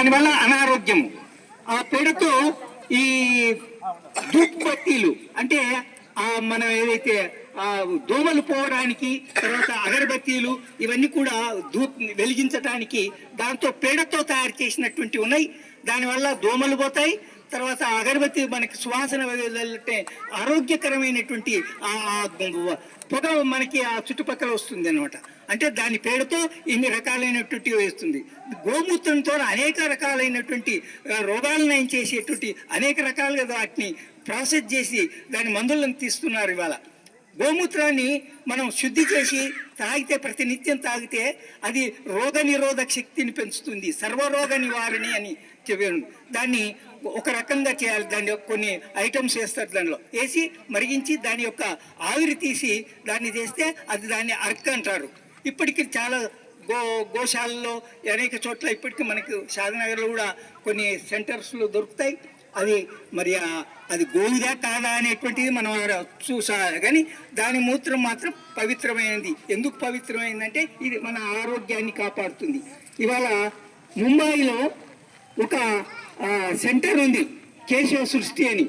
దానివల్ల అనారోగ్యము. ఆ పేడతో ఈ ధూప్ బత్తీలు అంటే మనం ఏదైతే దోమలు పోవడానికి, తర్వాత అగరబత్తీలు ఇవన్నీ కూడా ధూప్ వెలిగించడానికి దాంతో పేడతో తయారు చేసినటువంటి ఉన్నాయి. దానివల్ల దోమలు పోతాయి. తర్వాత అగరబత్తి మనకి సువాసన వెళ్తే ఆరోగ్యకరమైనటువంటి పొగ మనకి ఆ చుట్టుపక్కల వస్తుంది అనమాట. అంటే దాని పేరుతో ఇన్ని రకాలైనటువంటి వేస్తుంది. గోమూత్రంతో అనేక రకాలైనటువంటి రోగాలను నయం చేసేటువంటి అనేక రకాలుగా వాటిని ప్రాసెస్ చేసి దాని మందులను తీస్తున్నారు ఇవాళ. గోమూత్రాన్ని మనం శుద్ధి చేసి తాగితే, ప్రతినిత్యం తాగితే అది రోగ నిరోధక శక్తిని పెంచుతుంది, సర్వరోగ నివారణి అని చెప్పాను. దాన్ని ఒక రకంగా చేయాలి. దాన్ని కొన్ని ఐటమ్స్ వేస్తారు, దానిలో వేసి మరిగించి దాని యొక్క ఆవిరి తీసి దాన్ని చేస్తే అది దాన్ని అర్క్ అంటారు. ఇప్పటికీ చాలా గోశాలలో అనేక చోట్ల ఇప్పటికీ మనకు షాద్నగర్లో కూడా కొన్ని సెంటర్స్లో దొరుకుతాయి. అది మరి అది గోవుదా కాదా అనేటువంటిది మనం చూసాలి. కానీ దాని మూత్రం మాత్రం పవిత్రమైనది. ఎందుకు పవిత్రమైందంటే ఇది మన ఆరోగ్యాన్ని కాపాడుతుంది. ఇవాళ ముంబైలో ఒక సెంటర్ ఉంది, కేశవ సృష్టి అని.